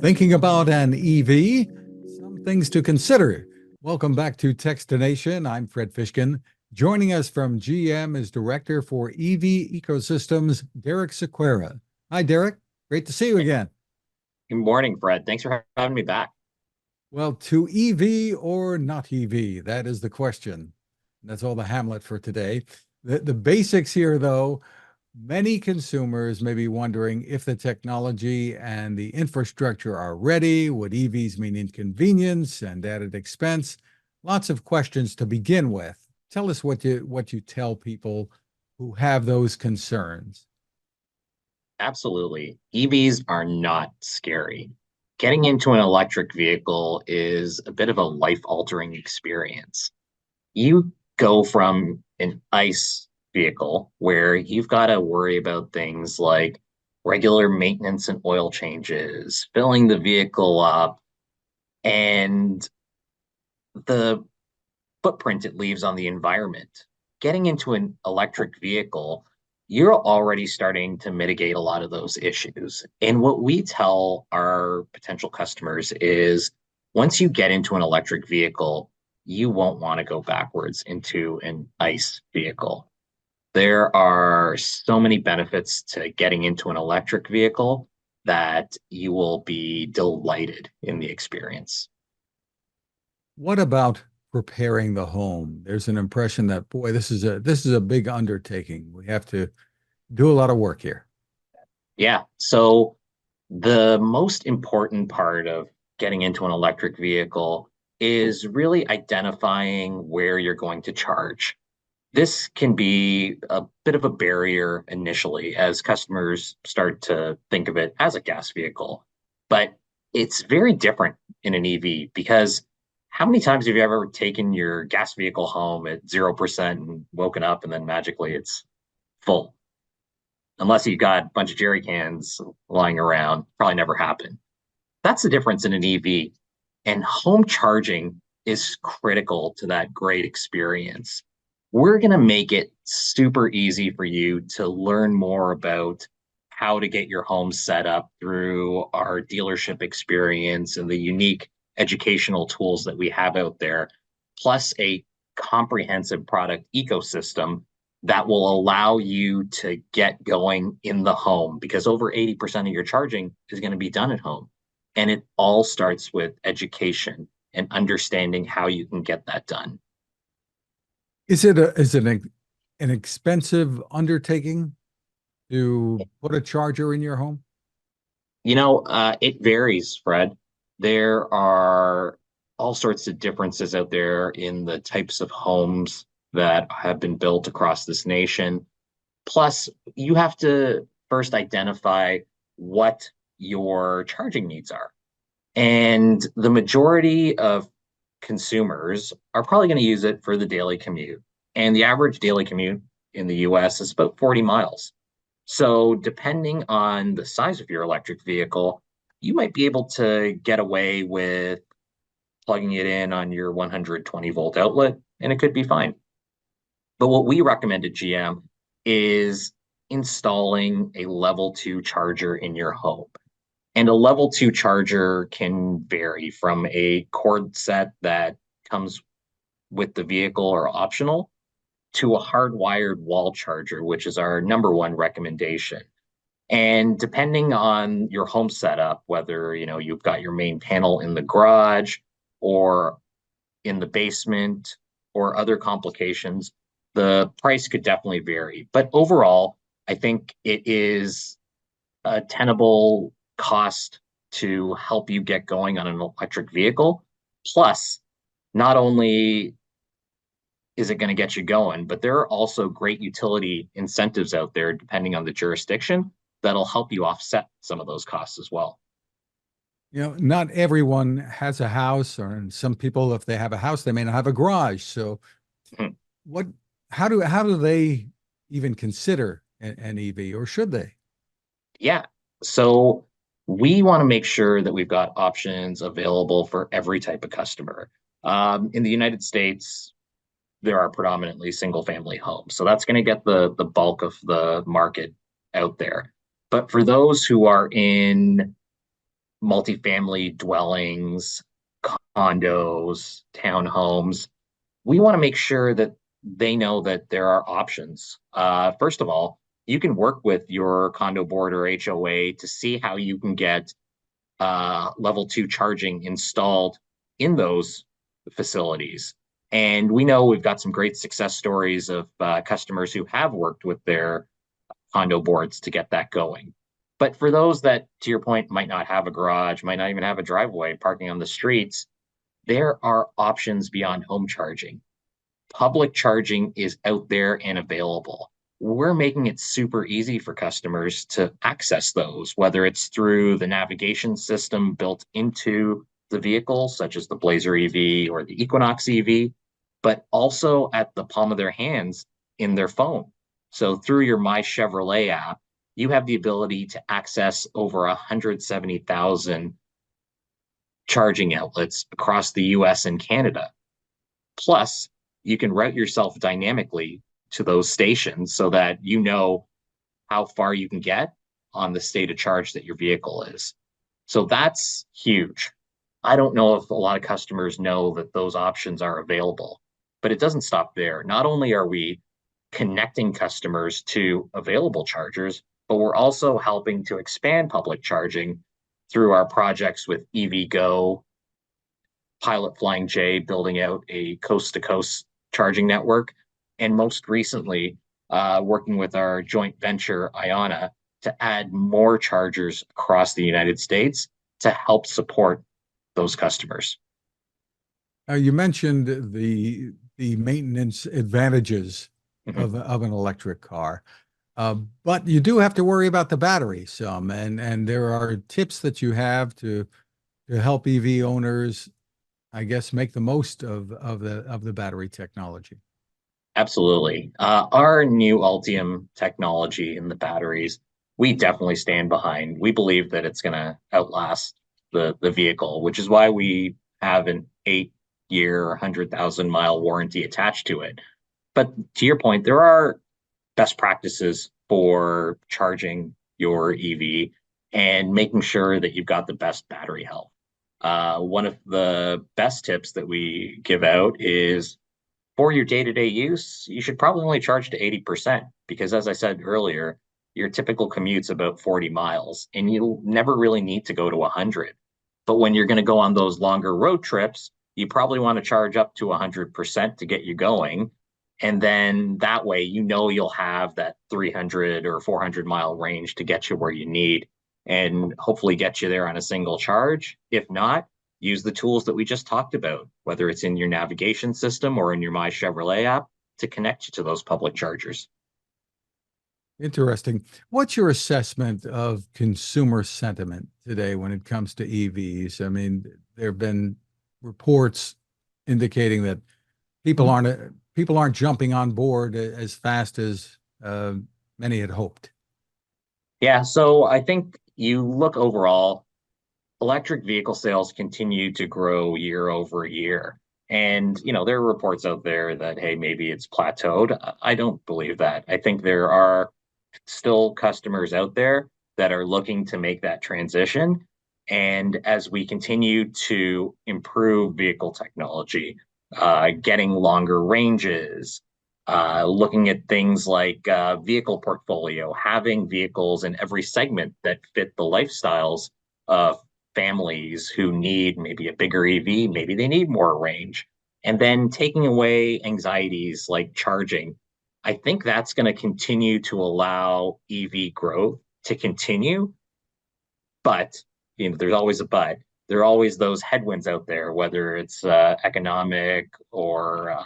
Thinking about an EV? Some things to consider. Welcome back to Techstination. I'm Fred Fishkin. Joining us from GM is Director for EV Ecosystems, Derek Sequeira. Hi, Derek. Great to see you again. Good morning, Fred. Thanks for having me back. Well, to EV or not EV? That is the question. That's all the Hamlet for today. The basics here, though, many consumers may be wondering if the technology and the infrastructure are ready. Would EVs mean inconvenience and added expense? Lots of questions to begin with. Tell us what you tell people who have those concerns. Absolutely. EVs are not scary. Getting into an electric vehicle is a bit of a life-altering experience. You go from an ICE vehicle where you've got to worry about things like regular maintenance and oil changes, filling the vehicle up, and the footprint it leaves on the environment. Getting into an electric vehicle, you're already starting to mitigate a lot of those issues. And what we tell our potential customers is once you get into an electric vehicle, you won't want to go backwards into an ICE vehicle. There are so many benefits to getting into an electric vehicle that you will be delighted in the experience. What about preparing the home? There's an impression that, boy, this is a big undertaking. We have to do a lot of work here. Yeah. So the most important part of getting into an electric vehicle is really identifying where you're going to charge. This can be a bit of a barrier initially as customers start to think of it as a gas vehicle, but it's very different in an EV because how many times have you ever taken your gas vehicle home at 0% and woken up and then magically it's full? Unless you got a bunch of jerry cans lying around, probably never happened. That's the difference in an EV. And home charging is critical to that great experience. We're going to make it super easy for you to learn more about how to get your home set up through our dealership experience and the unique educational tools that we have out there, plus a comprehensive product ecosystem that will allow you to get going in the home because over 80% of your charging is going to be done at home. And it all starts with education and understanding how you can get that done. Is it an expensive undertaking to put a charger in your home? It varies, Fred. There are all sorts of differences out there in the types of homes that have been built across this nation. Plus, you have to first identify what your charging needs are. And the majority of consumers are probably going to use it for the daily commute. And the average daily commute in the US is about 40 miles. So, depending on the size of your electric vehicle, you might be able to get away with plugging it in on your 120-volt outlet, and it could be fine. But what we recommend at GM is installing a level 2 charger in your home. And a level 2 charger can vary from a cord set that comes with the vehicle or optional to a hardwired wall charger, which is our number one recommendation. And depending on your home setup, whether you've got your main panel in the garage or in the basement or other complications, the price could definitely vary. But overall, I think it is a tenable cost to help you get going on an electric vehicle. Plus, not only is it going to get you going, but there are also great utility incentives out there, depending on the jurisdiction, that'll help you offset some of those costs as well. Not everyone has a house, or some people, if they have a house, they may not have a garage. So Mhm. what, how do they even consider an EV, or should they? Yeah. So we want to make sure that we've got options available for every type of customer. In the United States, there are predominantly single family homes. So that's going to get the bulk of the market out there. But for those who are in multifamily dwellings, condos, townhomes. We want to make sure that they know that there are options. First of all, you can work with your condo board or HOA to see how you can get level two charging installed in those facilities. And we know we've got some great success stories of customers who have worked with their condo boards to get that going. But for those that, to your point, might not have a garage, might not even have a driveway, parking on the streets, there are options beyond home charging. Public charging is out there and available. We're making it super easy for customers to access those, whether it's through the navigation system built into the vehicle, such as the Blazer EV or the Equinox EV, but also at the palm of their hands in their phone. So through your My Chevrolet app, you have the ability to access over 170,000 charging outlets across the US and Canada. Plus, you can route yourself dynamically to those stations so that you know how far you can get on the state of charge that your vehicle is. So that's huge. I don't know if a lot of customers know that those options are available, but it doesn't stop there. Not only are we connecting customers to available chargers, but we're also helping to expand public charging through our projects with EVgo, Pilot Flying J building out a coast to coast charging network, and most recently, working with our joint venture, Iona, to add more chargers across the United States to help support those customers. You mentioned the maintenance advantages Mhm. of an electric car, but you do have to worry about the battery some, and there are tips that you have to help EV owners, I guess, make the most of the battery technology. Absolutely. Our new Ultium technology in the batteries, we definitely stand behind. We believe that it's going to outlast the vehicle, which is why we have an 8-year, 100,000-mile warranty attached to it. But to your point, there are best practices for charging your EV and making sure that you've got the best battery health. One of the best tips that we give out is for your day-to-day use, you should probably only charge to 80% because, as I said earlier, your typical commute's about 40 miles and you'll never really need to go to 100. But when you're going to go on those longer road trips, you probably want to charge up to 100% to get you going. And then that way, you know, you'll have that 300 or 400-mile range to get you where you need and hopefully get you there on a single charge. If not, use the tools that we just talked about, whether it's in your navigation system or in your My Chevrolet app to connect you to those public chargers. Interesting. What's your assessment of consumer sentiment today when it comes to EVs? I mean, there have been reports indicating that people aren't jumping on board as fast as many had hoped. Yeah, so I think you look overall, electric vehicle sales continue to grow year over year. And, you know, there are reports out there that, hey, maybe it's plateaued. I don't believe that. I think there are still customers out there that are looking to make that transition. And as we continue to improve vehicle technology, getting longer ranges, looking at things like vehicle portfolio, having vehicles in every segment that fit the lifestyles of families who need maybe a bigger EV, maybe they need more range, and then taking away anxieties like charging. I think that's going to continue to allow EV growth to continue. But, you know, there's always a but. There are always those headwinds out there, whether it's economic or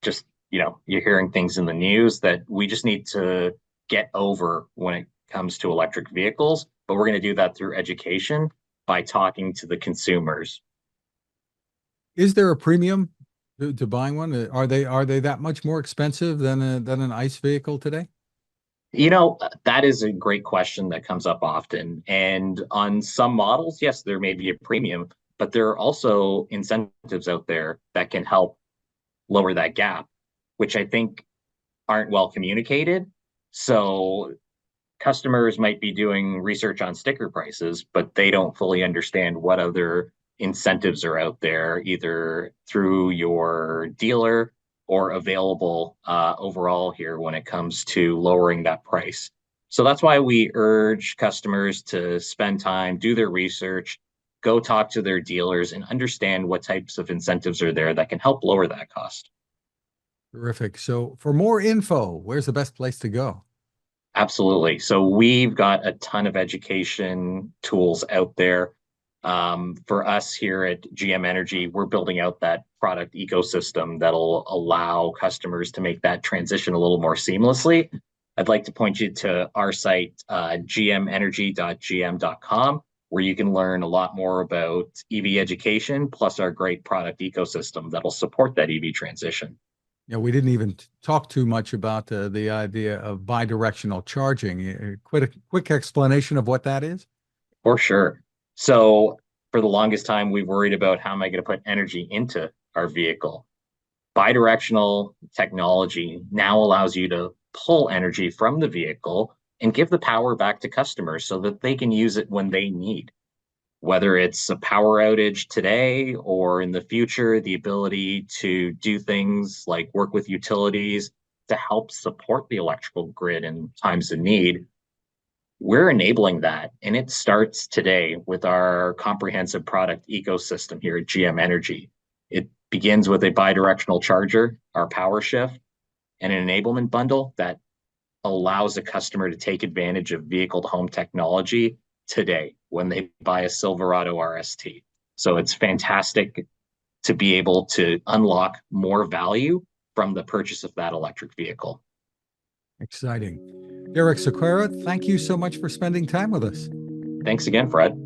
just, you know, you're hearing things in the news that we just need to get over when it comes to electric vehicles. But we're going to do that through education by talking to the consumers. Is there a premium to buying one? Are they that much more expensive than an ICE vehicle today? You know, that is a great question that comes up often. And on some models, yes, there may be a premium, but there are also incentives out there that can help lower that gap, which I think aren't well communicated. So Customers might be doing research on sticker prices, but they don't fully understand what other incentives are out there, either through your dealer or available overall here when it comes to lowering that price. So that's why we urge customers to spend time, do their research, go talk to their dealers, and understand what types of incentives are there that can help lower that cost. Terrific. So for more info, where's the best place to go? Absolutely. So we've got a ton of education tools out there. For us here at GM Energy, we're building out that product ecosystem that'll allow customers to make that transition a little more seamlessly. I'd like to point you to our site, gmenergy.gm.com, where you can learn a lot more about EV education, plus our great product ecosystem that'll support that EV transition. We didn't even talk too much about the idea of bidirectional charging. Quick explanation of what that is? For sure. So for the longest time, we've worried about how am I going to put energy into our vehicle. Bidirectional technology now allows you to pull energy from the vehicle and give the power back to customers so that they can use it when they need. Whether it's a power outage today or in the future, the ability to do things like work with utilities to help support the electrical grid in times of need, we're enabling that. And it starts today with our comprehensive product ecosystem here at GM Energy. It begins with a bidirectional charger, our power shift, and an enablement bundle that allows a customer to take advantage of vehicle to home technology today when they buy a Silverado RST. So it's fantastic to be able to unlock more value from the purchase of that electric vehicle. Exciting. Derek Sequeira, thank you so much for spending time with us. Thanks again, Fred.